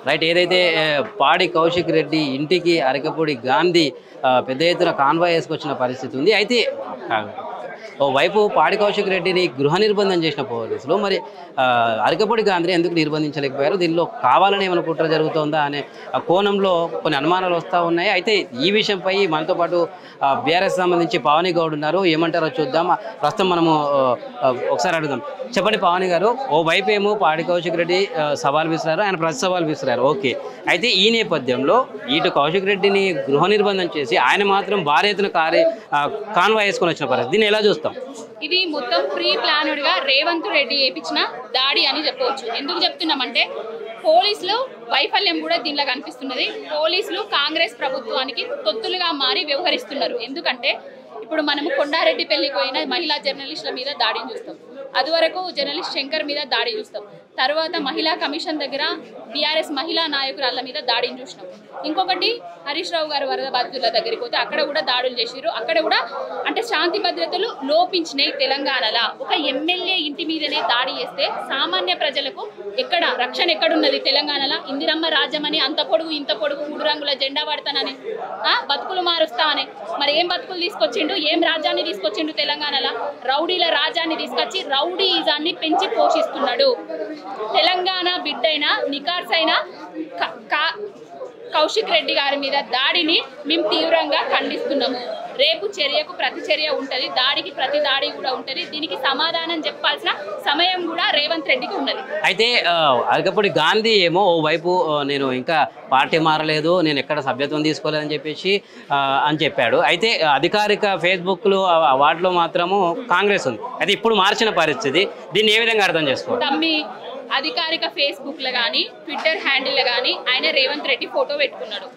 Right. ఏదైతే పాడి కౌశిక్ రెడ్డి ఇంటికి అరకపూడి గాంధీ పెద్ద ఎత్తున కాన్వాయ్ వేసుకొచ్చిన పరిస్థితి ఉంది. అయితే ఓవైపు పాడి కౌశిక్ రెడ్డిని గృహ నిర్బంధం చేసిన పోలీసులు మరి అరకపూడి గాంధీని ఎందుకు నిర్బంధించలేకపోయారు? దీనిలో కావాలని ఏమైనా కుట్ర జరుగుతుందా అనే కోణంలో కొన్ని అనుమానాలు వస్తూ ఉన్నాయి. అయితే ఈ విషయంపై మనతో పాటు బీఆర్ఎస్ సంబంధించి పావని గౌడ్ ఉన్నారు. ఏమంటారో చూద్దాం. ప్రస్తుతం మనము ఒకసారి అడుగుదాం. చెప్పండి పావని గారు, ఓవైపు ఏమో పాడి కౌశిక్ రెడ్డి సవాల్ విసిరారు, ఆయన ప్రతి సవాల్ విసిరారు. ఓకే, అయితే ఈ నేపథ్యంలో ఇటు కౌశిక్ రెడ్డిని గృహ నిర్బంధం చేసి ఆయన మాత్రం భారీ ఎత్తున కాన్వాయ్ వేసుకొని వచ్చిన పరిస్థితి, దీన్ని ఎలా చూస్తాం? ఇది మొత్తం ప్రీ ప్లాన్డ్ గా రేవంత్ రెడ్డి చేపించిన దాడి అని చెప్పవచ్చు. ఎందుకు చెప్తున్నామంటే పోలీసులు వైఫల్యం కూడా దీనిలో కనిపిస్తున్నది. పోలీసులు కాంగ్రెస్ ప్రభుత్వానికి తొత్తులుగా మారి వ్యవహరిస్తున్నారు. ఎందుకంటే ఇప్పుడు మనము కొండారెడ్డి పెళ్లికి పోయిన మహిళా జర్నలిస్టుల మీద దాడిని చూస్తాం, అదివరకు జర్నలిస్ట్ శంకర్ మీద దాడి చూస్తాం, తర్వాత మహిళా కమిషన్ దగ్గర బీఆర్ఎస్ మహిళా నాయకురాళ్ళ మీద దాడిని చూసినాం. ఇంకొకటి హరీష్ రావు గారు వరద బాధితుల దగ్గరికి పోతే అక్కడ కూడా దాడులు చేసిరు. అక్కడ కూడా అంటే శాంతి భద్రతలు లోపించినాయి. తెలంగాణలో ఒక ఎమ్మెల్యే ఇంటి మీదనే దాడి చేస్తే సామాన్య ప్రజలకు ఎక్కడ రక్షణ ఎక్కడున్నది? తెలంగాణలో ఇందిరమ్మ రాజ్యమని అంత పొడుగు ఇంత పొడుగు 3 రంగుల జెండా పడతానని బతుకులు మారుస్తా అని మరి ఏం బతుకులు తీసుకొచ్చిండు? ఏం రాజ్యాన్ని తీసుకొచ్చిండు? తెలంగాణలో రౌడీల రాజ్యాన్ని తీసుకొచ్చి రౌడీజాన్ని పెంచి పోషిస్తున్నాడు. తెలంగాణ బిడ్డైన నికార్సైన కౌశిక్ రెడ్డి గారి మీద దాడిని మేము తీవ్రంగా ఖండిస్తున్నాము. రేపు చర్యకు ప్రతి చర్య ఉంటుంది, దాడికి ప్రతి దాడి కూడా ఉంటుంది. దీనికి సమాధానం చెప్పాల్సిన సమయం కూడా రేవంత్ రెడ్డికి ఉన్నది. అయితే అరకపూడి గాంధీ ఏమో ఓవైపు నేను ఇంకా పార్టీ మారలేదు, నేను ఎక్కడ సభ్యత్వం తీసుకోలేదని చెప్పేసి అని చెప్పాడు. అయితే అధికారిక ఫేస్బుక్లో వాటిలో మాత్రము కాంగ్రెస్ ఉంది. అయితే ఇప్పుడు మార్చిన పరిస్థితి, దీన్ని ఏ విధంగా అర్థం చేసుకోవాలి? అధికారిక ఫేస్బుక్లో కానీ ట్విట్టర్ హ్యాండిల్లో కానీ ఆయన రేవంత్ రెడ్డి ఫోటో పెట్టుకున్నాడు.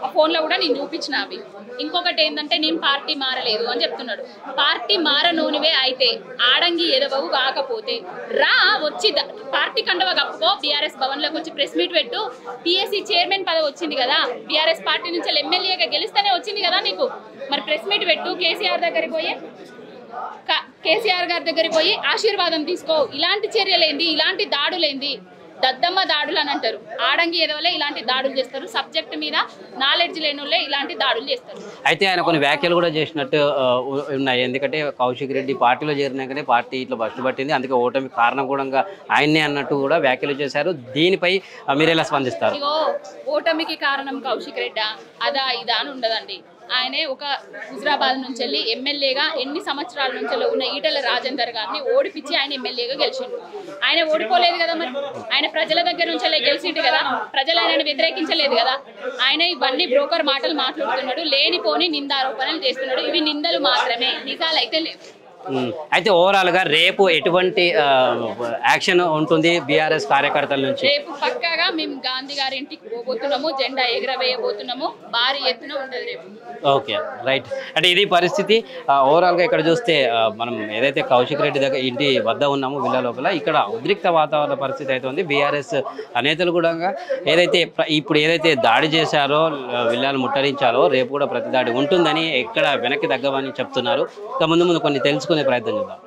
ఆ ఫోన్లో కూడా నేను చూపించిన అవి. ఇంకొకటి ఏంటంటే నేను పార్టీ మారలేదు అని చెప్తున్నాడు. పార్టీ మారనోనివే అయితే ఆడంగి ఎదవవు కాకపోతే రా వచ్చి పార్టీ కండవ కప్పుకో, బీఆర్ఎస్ భవన్లోకి వచ్చి ప్రెస్ మీట్ పెట్టు. పిఎస్సి చైర్మన్ పదవి వచ్చింది కదా, బీఆర్ఎస్ పార్టీ నుంచి ఎమ్మెల్యేగా గెలిస్తేనే వచ్చింది కదా నీకు, మరి ప్రెస్ మీట్ పెట్టు. కేసీఆర్ గారి దగ్గరికి పోయి ఆశీర్వాదం తీసుకో. ఇలాంటి చర్యలేంది, ఇలాంటి దాడులేంది? దద్దమ్మ దాడులు అని అంటారు. ఆడంగి ఎదవలే ఇలాంటి దాడులు చేస్తారు. సబ్జెక్ట్ మీద నాలెడ్జ్ లేని వాళ్ళే ఇలాంటి దాడులు చేస్తారు. అయితే ఆయన కొన్ని వ్యాఖ్యలు కూడా చేసినట్టు ఉన్నాయి. ఎందుకంటే కౌశిక్ రెడ్డి పార్టీలో చేరినాకనే పార్టీ ఇట్లా బస్సు పట్టింది, అందుకే ఓటమి కారణం కూడా ఆయన్నే అన్నట్టు కూడా వ్యాఖ్యలు చేశారు. దీనిపై మీరు ఎలా స్పందిస్తారు? ఇగో ఓటమికి కారణం కౌశిక్ రెడ్డా అదా ఇదా అని ఉండదండి. ఆయనే ఒక హుజరాబాద్ నుంచి వెళ్ళి ఎమ్మెల్యేగా ఎన్ని సంవత్సరాల నుంచి ఉన్న ఈటెల రాజేందర్ గారిని ఓడిపించి ఆయన ఎమ్మెల్యేగా గెలిచిండు. ఆయన ఓడిపోలేదు కదా, మరి ఆయన ప్రజల దగ్గర నుంచి గెలిచిండు కదా, ప్రజలు ఆయనను వ్యతిరేకించలేదు కదా. ఆయన ఇవన్నీ బ్రోకర్ మాటలు మాట్లాడుతున్నాడు, లేనిపోని నిందారోపణలు చేస్తున్నాడు. ఇవి నిందలు మాత్రమే, నిజాలు అయితే లేవు. అయితే ఓవరాల్గా రేపు ఎటువంటి యాక్షన్ ఉంటుంది బీఆర్ఎస్ కార్యకర్తల నుంచి? రేపు పక్కాగా మేము గాంధీ గారి ఇంటికి పోబోతున్నాము, జెండా ఎగరవేయబోతున్నాము, భారీ ఎత్తున ఉంటుంది రేపు. Okay, right. అంటే ఇది పరిస్థితి. ఓవరాల్గా ఇక్కడ చూస్తే మనం ఏదైతే కౌశిక్ రెడ్డి దగ్గర ఇంటి వద్ద ఉన్నామో విల్ల లోపల ఇక్కడ ఉద్రిక్త వాతావరణ పరిస్థితి అయితే ఉంది. బీఆర్ఎస్ నేతలు కూడా ఏదైతే దాడి చేశారో, విల్లాలు ముట్టడించారో, రేపు కూడా ప్రతి దాడి ఉంటుందని ఎక్కడ వెనక్కి తగ్గమని చెప్తున్నారు. ఇక ముందు కొన్ని తెలుసుకునే ప్రయత్నం చేద్దాం.